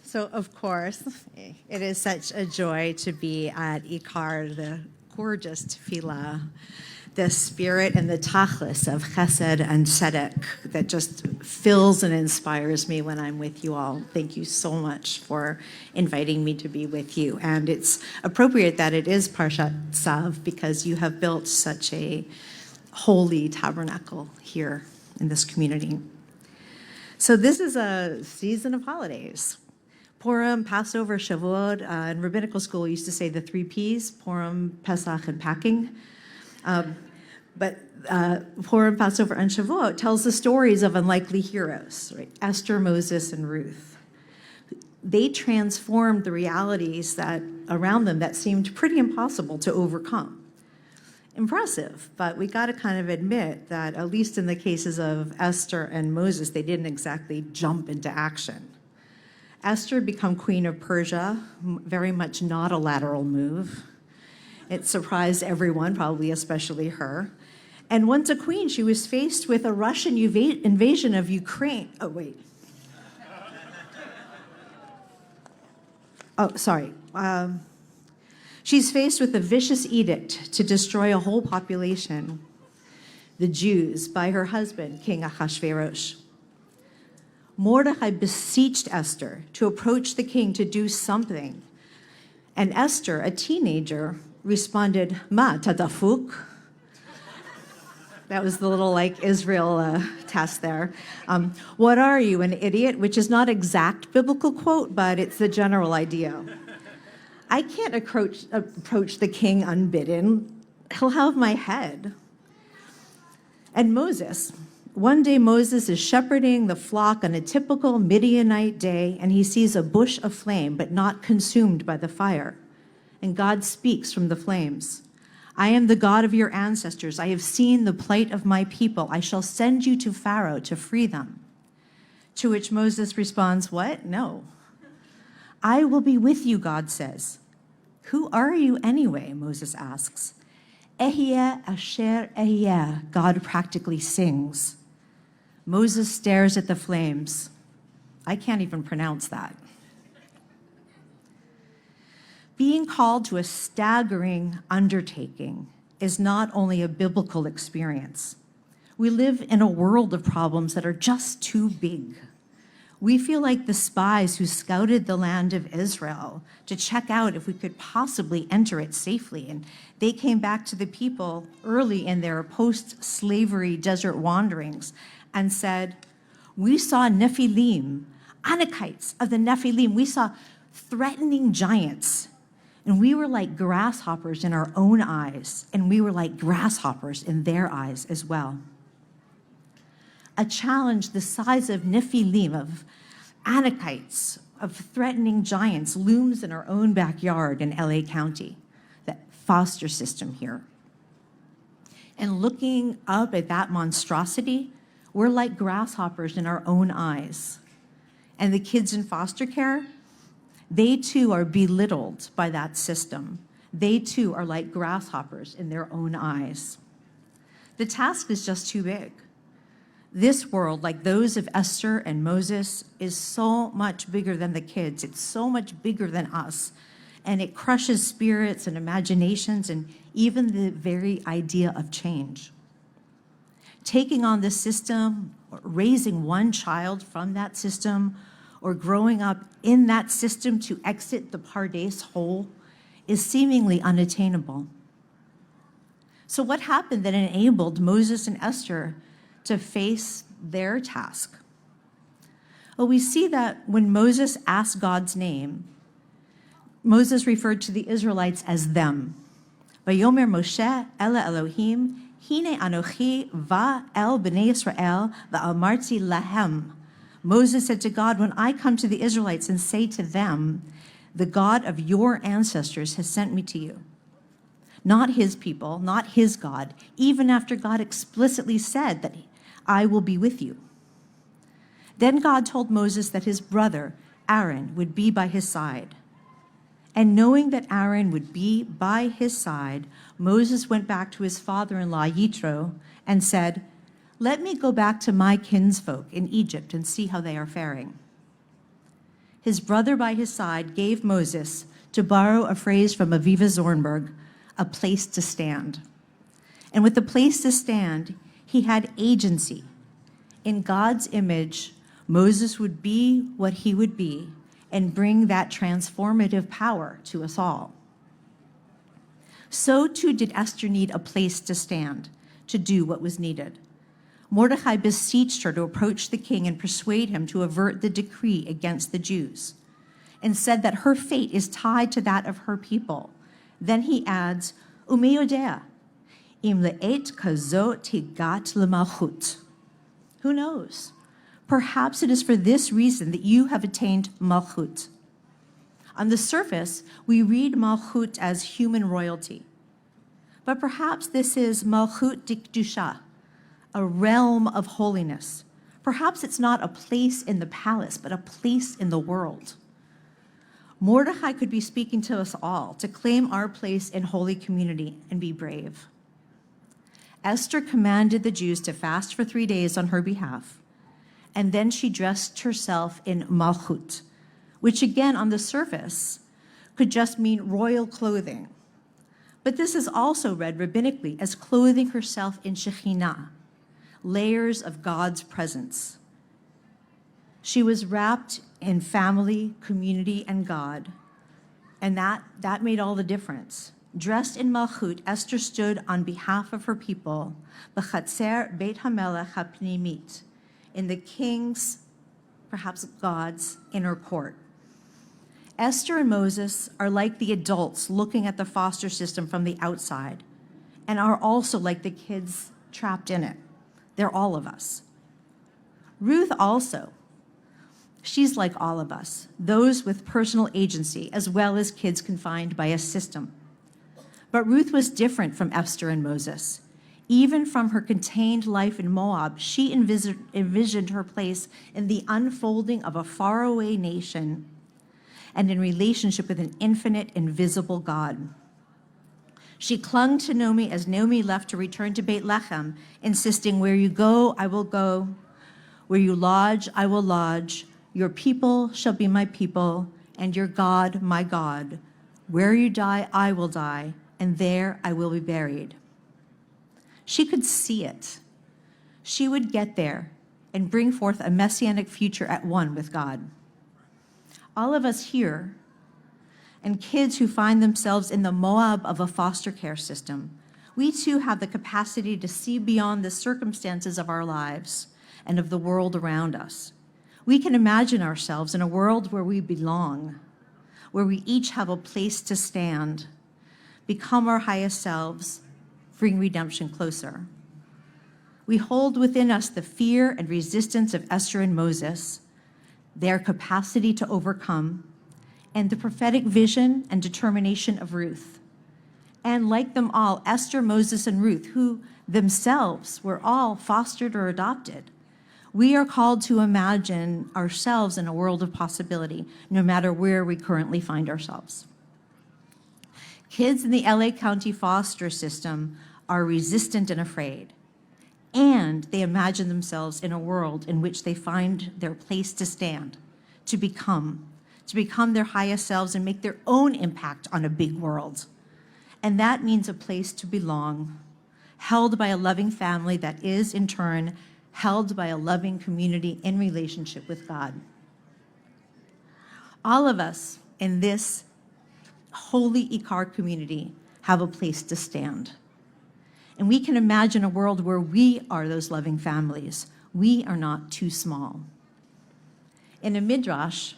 So, of course, it is such a joy to be at Ikar, the gorgeous tefillah, the spirit and the tachlis of chesed and tzedek that just fills and inspires me when I'm with you all. Thank you so much for inviting me to be with you. And it's appropriate that it is Parshat Tzav because you have built such a holy tabernacle here in this community. So this is a season of holidays. Purim, Passover, Shavuot. In rabbinical school, we used to say the 3 Ps, Purim, Pesach, and packing. But Purim, Passover, and Shavuot tells the stories of unlikely heroes, right? Esther, Moses, and Ruth. They transformed the realities that around them that seemed pretty impossible to overcome. Impressive, but we got to kind of admit that at least in the cases of Esther and Moses, they didn't exactly jump into action. Esther become queen of Persia, very much not a lateral move. It surprised everyone, probably especially her. And once a queen, she was faced with a Russian invasion of Ukraine. Oh, wait. Oh, sorry. She's faced with a vicious edict to destroy a whole population, the Jews, by her husband, King Ahasuerus. Mordecai beseeched Esther to approach the king to do something. And Esther, a teenager, responded, Ma tadafuk. That was the little Israel test there. What are you, an idiot? Which is not exact biblical quote, but it's the general idea. I can't approach the king unbidden. He'll have my head. And Moses. One day Moses is shepherding the flock on a typical Midianite day, and he sees a bush aflame, but not consumed by the fire. And God speaks from the flames. I am the God of your ancestors. I have seen the plight of my people. I shall send you to Pharaoh to free them. To which Moses responds, what? No. I will be with you, God says. Who are you anyway? Moses asks. Ehyeh Asher Ehyeh, God practically sings. Moses stares at the flames. I can't even pronounce that. Being called to a staggering undertaking is not only a biblical experience. We live in a world of problems that are just too big. We feel like the spies who scouted the land of Israel to check out if we could possibly enter it safely. And they came back to the people early in their post-slavery desert wanderings and said, we saw Nephilim, Anakites of the Nephilim. We saw threatening giants. And we were like grasshoppers in our own eyes. And we were like grasshoppers in their eyes as well. A challenge the size of Nephilim, of Anakites, of threatening giants, looms in our own backyard in LA County, that foster system here. And looking up at that monstrosity, we're like grasshoppers in our own eyes. And the kids in foster care, they too are belittled by that system. They too are like grasshoppers in their own eyes. The task is just too big. This world, like those of Esther and Moses, is so much bigger than the kids. It's so much bigger than us. And it crushes spirits and imaginations and even the very idea of change. Taking on this system, or raising one child from that system, or growing up in that system to exit the Pardes hole is seemingly unattainable. So what happened that enabled Moses and Esther to face their task? Well, we see that when Moses asked God's name, Moses referred to the Israelites as them. Vayomer Moshe Ela Elohim, Hine Anochi va el b'nei Yisrael va'amarti lahem. Moses said to God, when I come to the Israelites and say to them, the God of your ancestors has sent me to you. Not his people, not his God, even after God explicitly said that I will be with you. Then God told Moses that his brother, Aaron, would be by his side. And knowing that Aaron would be by his side, Moses went back to his father-in-law, Yitro, and said, let me go back to my kinsfolk in Egypt and see how they are faring. his brother by his side, gave Moses, to borrow a phrase from Aviva Zornberg, a place to stand. And with the place to stand, he had agency. In God's image, Moses would be what he would be and bring that transformative power to us all. So too did Esther need a place to stand, to do what was needed. Mordecai beseeched her to approach the king and persuade him to avert the decree against the Jews, and said that her fate is tied to that of her people. Then he adds, Umi yodea, im le'et kazot higat lemalchut. Who knows? Perhaps it is for this reason that you have attained malchut. On the surface, we read malchut as human royalty. But perhaps this is malchut dikdusha, a realm of holiness. Perhaps it's not a place in the palace, but a place in the world. Mordecai could be speaking to us all to claim our place in holy community and be brave. Esther commanded the Jews to fast for 3 days on her behalf, and then she dressed herself in malchut, which again on the surface could just mean royal clothing. But this is also read rabbinically as clothing herself in Shekhinah, layers of God's presence. She was wrapped in family, community, and God, and that made all the difference. Dressed in malchut, Esther stood on behalf of her people, b'chatzer Beit HaMelech HaPnimit, in the king's, perhaps God's, inner court. Esther and Moses are like the adults looking at the foster system from the outside, and are also like the kids trapped in it. They're all of us. Ruth also. She's like all of us, those with personal agency, as well as kids confined by a system. But Ruth was different from Esther and Moses. Even from her contained life in Moab, she envisioned her place in the unfolding of a faraway nation and in relationship with an infinite, invisible God. She clung to Naomi as Naomi left to return to Beit Lechem, insisting, where you go, I will go. Where you lodge, I will lodge. Your people shall be my people, and your God, my God. Where you die, I will die, and there I will be buried. She could see it. She would get there and bring forth a messianic future at one with God. All of us here, and kids who find themselves in the Moab of a foster care system, we too have the capacity to see beyond the circumstances of our lives and of the world around us. We can imagine ourselves in a world where we belong, where we each have a place to stand, become our highest selves, bring redemption closer. We hold within us the fear and resistance of Esther and Moses, their capacity to overcome, and the prophetic vision and determination of Ruth. And like them all, Esther, Moses, and Ruth, who themselves were all fostered or adopted, we are called to imagine ourselves in a world of possibility, no matter where we currently find ourselves. Kids in the LA County foster system are resistant and afraid, and they imagine themselves in a world in which they find their place to stand, to become their highest selves and make their own impact on a big world. And that means a place to belong, held by a loving family that is, in turn, held by a loving community in relationship with God. All of us in this holy Ikar community have a place to stand. And we can imagine a world where we are those loving families. We are not too small. In a midrash,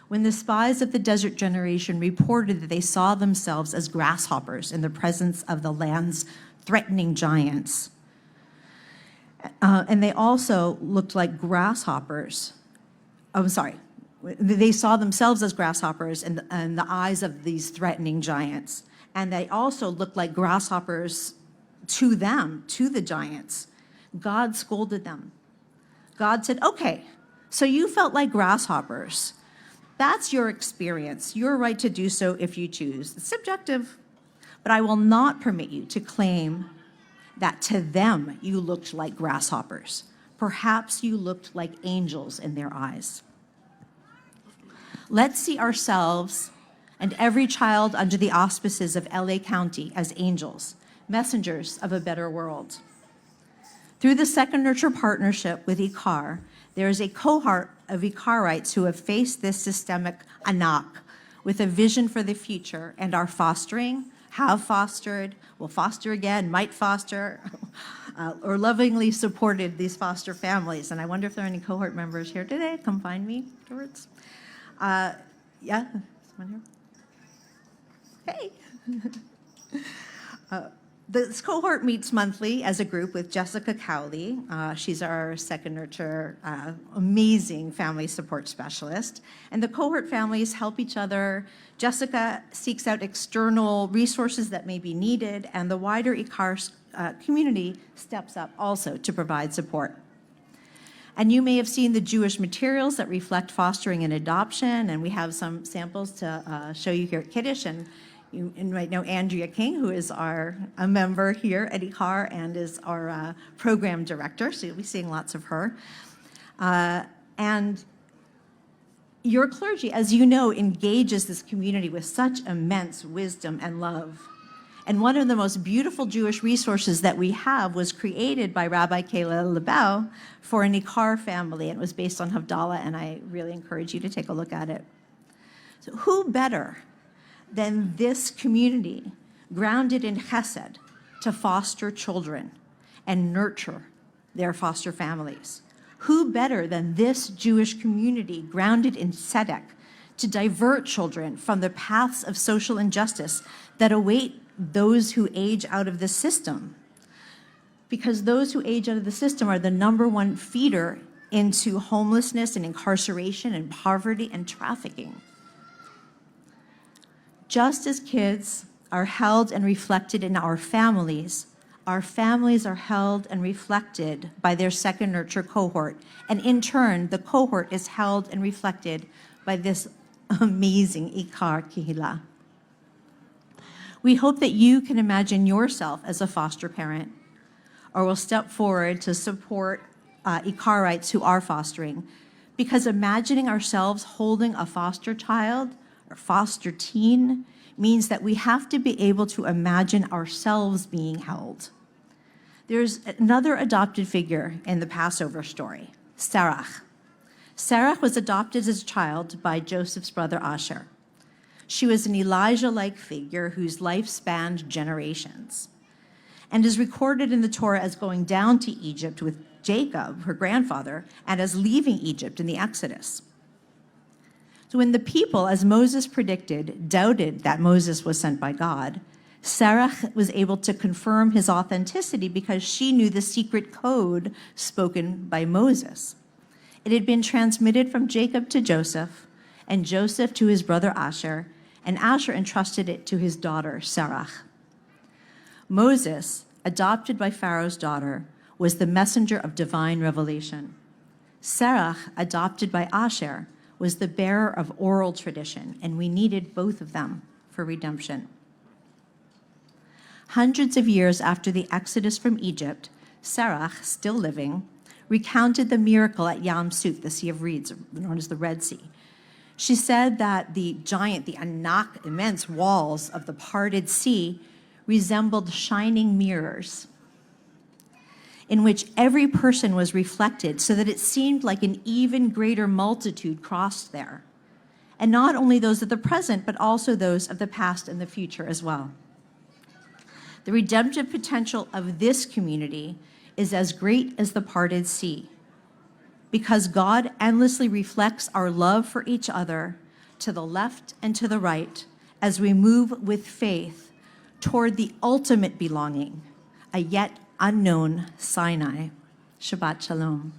when the spies of the desert generation reported that they saw themselves as grasshoppers in the presence of the land's threatening giants, and they also looked like grasshoppers. They saw themselves as grasshoppers in the eyes of these threatening giants. And they also looked like grasshoppers to them, to the giants. God scolded them. God said, okay, so you felt like grasshoppers. That's your experience. You're right to do so if you choose. It's subjective, but I will not permit you to claim that to them you looked like grasshoppers. Perhaps you looked like angels in their eyes. Let's see ourselves and every child under the auspices of LA County as angels, messengers of a better world. Through the Second Nurture partnership with ICAR, there is a cohort of ICARites who have faced this systemic anak with a vision for the future and are fostering, have fostered, will foster again, might foster, or lovingly supported these foster families. And I wonder if there are any cohort members here today. Come find me afterwards. Yeah, someone here? Hey. This cohort meets monthly as a group with Jessica Cowley. She's our Second Nurture amazing family support specialist. And the cohort families help each other. Jessica seeks out external resources that may be needed, and the wider ICAR community steps up also to provide support. And you may have seen the Jewish materials that reflect fostering and adoption, and we have some samples to show you here at Kiddush. And you might know Andrea King, who is a member here at ICAR and is our program director, so you'll be seeing lots of her. And your clergy, as you know, engages this community with such immense wisdom and love. And one of the most beautiful Jewish resources that we have was created by Rabbi Kayla Lebel for an ICAR family. It was based on Havdalah, and I really encourage you to take a look at it. So who better than this community, grounded in chesed, to foster children and nurture their foster families? Who better than this Jewish community, grounded in tzedek, to divert children from the paths of social injustice that await those who age out of the system? Because those who age out of the system are the #1 feeder into homelessness and incarceration and poverty and trafficking. Just as kids are held and reflected in our families are held and reflected by their Second Nurture cohort. And in turn, the cohort is held and reflected by this amazing ICAR Kehillah. We hope that you can imagine yourself as a foster parent, or will step forward to support ICARites who are fostering, because imagining ourselves holding a foster child or foster teen means that we have to be able to imagine ourselves being held. There's another adopted figure in the Passover story, Serah. Serah was adopted as a child by Joseph's brother Asher. She was an Elijah-like figure whose life spanned generations, and is recorded in the Torah as going down to Egypt with Jacob, her grandfather, and as leaving Egypt in the Exodus. So when the people, as Moses predicted, doubted that Moses was sent by God, Serah was able to confirm his authenticity because she knew the secret code spoken by Moses. It had been transmitted from Jacob to Joseph, and Joseph to his brother Asher, and Asher entrusted it to his daughter, Serah. Moses, adopted by Pharaoh's daughter, was the messenger of divine revelation. Serah, adopted by Asher, was the bearer of oral tradition, and we needed both of them for redemption. Hundreds of years after the exodus from Egypt, Serah, still living, recounted the miracle at Yam Suf, the Sea of Reeds, known as the Red Sea. She said that the anak, immense walls of the parted sea resembled shining mirrors in which every person was reflected, so that it seemed like an even greater multitude crossed there. And not only those of the present, but also those of the past and the future as well. The redemptive potential of this community is as great as the parted sea, because God endlessly reflects our love for each other to the left and to the right as we move with faith toward the ultimate belonging, a yet unknown Sinai. Shabbat Shalom.